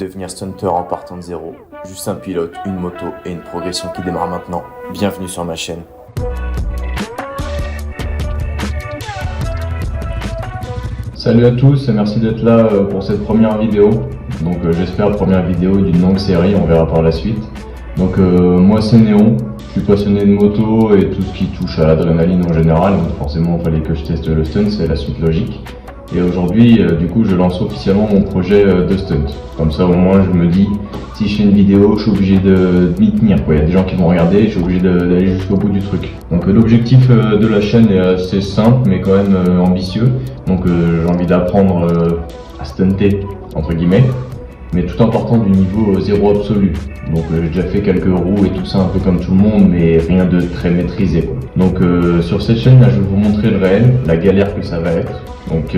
Devenir stunter en partant de zéro. Juste un pilote, une moto et une progression qui démarre maintenant. Bienvenue sur ma chaîne. Salut à tous et merci d'être là pour cette première vidéo. Donc j'espère première vidéo d'une longue série, on verra par la suite. Donc moi c'est Néon, je suis passionné de moto et tout ce qui touche à l'adrénaline en général. Donc forcément il fallait que je teste le stunt, c'est la suite logique. Et aujourd'hui du coup je lance officiellement mon projet de stunt. Comme ça au moins je me dis, si je fais une vidéo je suis obligé de m'y tenir, quoi. Il y a des gens qui vont regarder, je suis obligé d'aller jusqu'au bout du truc. Donc l'objectif de la chaîne est assez simple mais quand même ambitieux. Donc j'ai envie d'apprendre à stunter entre guillemets, mais tout en partant du niveau zéro absolu. Donc j'ai déjà fait quelques roues et tout ça un peu comme tout le monde, mais rien de très maîtrisé, quoi. Donc sur cette chaîne là je vais vous montrer le réel, la galère que ça va être. Donc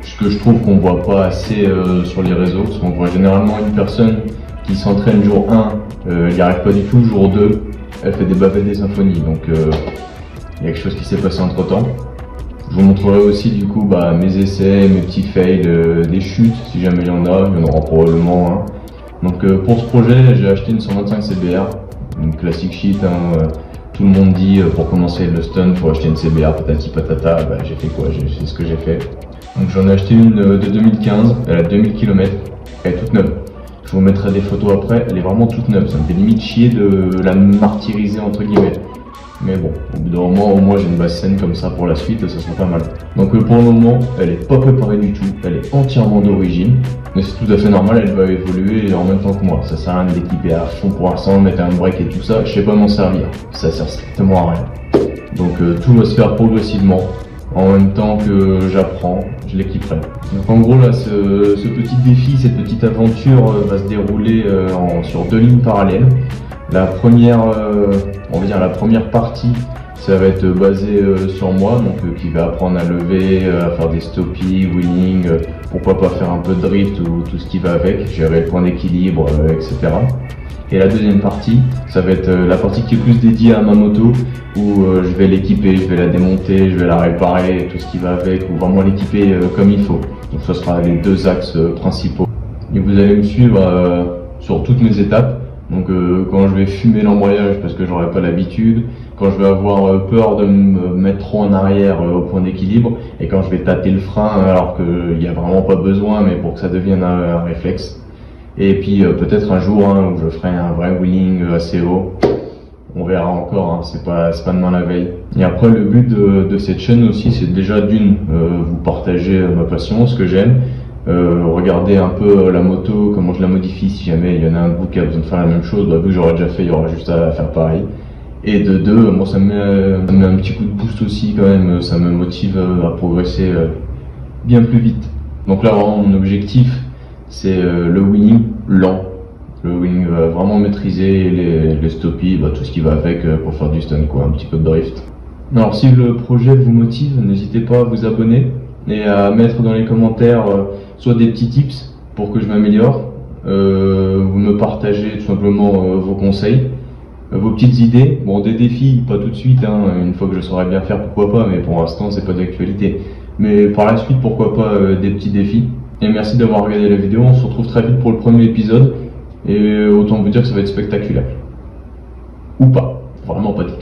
ce que je trouve qu'on voit pas assez sur les réseaux, parce qu'on voit généralement une personne qui s'entraîne jour 1, elle n'y arrive pas du tout, jour 2, elle fait des bavettes des symphonies. Donc il y a quelque chose qui s'est passé entre temps. Je vous montrerai aussi du coup mes essais, mes petits fails, des chutes si jamais il y en aura probablement un. Donc pour ce projet j'ai acheté une 125 CBR, une classic shit, tout le monde dit pour commencer le stunt faut acheter une CBR patati patata, j'ai fait quoi, c'est ce que j'ai fait. Donc j'en ai acheté une de 2015, elle a 2000 km, elle est toute neuve. Je vous mettrai des photos après, elle est vraiment toute neuve, ça me fait limite chier de la martyriser entre guillemets. Mais bon, au bout d'un moment, au moins j'ai une base saine comme ça pour la suite, ça sera pas mal. Donc pour le moment, elle est pas préparée du tout, elle est entièrement d'origine. Mais c'est tout à fait normal, elle va évoluer en même temps que moi. Ça sert à rien de l'équiper à fond pour l'instant, mettre un break et tout ça, je sais pas m'en servir. Ça sert strictement à rien. Donc tout va se faire progressivement. En même temps que j'apprends, je l'équiperai. Donc en gros là, ce petit défi, cette petite aventure va se dérouler sur 2 lignes parallèles. La première, on va dire la première partie, ça va être basé sur moi, donc qui va apprendre à lever, à faire des stoppies, wheeling, pourquoi pas faire un peu de drift ou tout ce qui va avec, gérer le point d'équilibre, etc. Et la deuxième partie, ça va être la partie qui est plus dédiée à ma moto, où je vais l'équiper, je vais la démonter, je vais la réparer, tout ce qui va avec, ou vraiment l'équiper comme il faut. Donc ça sera les 2 axes principaux. Et vous allez me suivre sur toutes mes étapes. Donc quand je vais fumer l'embrayage parce que j'aurai pas l'habitude, quand je vais avoir peur de me mettre trop en arrière au point d'équilibre, et quand je vais tâter le frein alors qu'il n'y a vraiment pas besoin, mais pour que ça devienne un réflexe. Et puis peut-être un jour où je ferai un vrai wheeling assez haut. On verra encore, c'est pas demain la veille. Et après le but de cette chaîne aussi, c'est déjà vous partager ma passion, ce que j'aime. Regarder un peu la moto, comment je la modifie si jamais il y en a un bout qui a besoin de faire la même chose, vu que j'aurais déjà fait, il y aura juste à faire pareil. Et de 2, moi ça me met un petit coup de boost aussi quand même, ça me motive à progresser bien plus vite. Donc là vraiment mon objectif c'est le wheeling lent, le wheeling vraiment maîtrisé, les stoppies, tout ce qui va avec pour faire du stunt quoi, un petit peu de drift. Alors si le projet vous motive, n'hésitez pas à vous abonner et à mettre dans les commentaires soit des petits tips pour que je m'améliore, vous me partagez tout simplement vos conseils, vos petites idées, des défis, pas tout de suite, une fois que je saurai bien faire pourquoi pas, mais pour l'instant c'est pas d'actualité. Mais par la suite pourquoi pas des petits défis. Et merci d'avoir regardé la vidéo, on se retrouve très vite pour le premier épisode, et autant vous dire que ça va être spectaculaire. Ou pas, vraiment pas dit.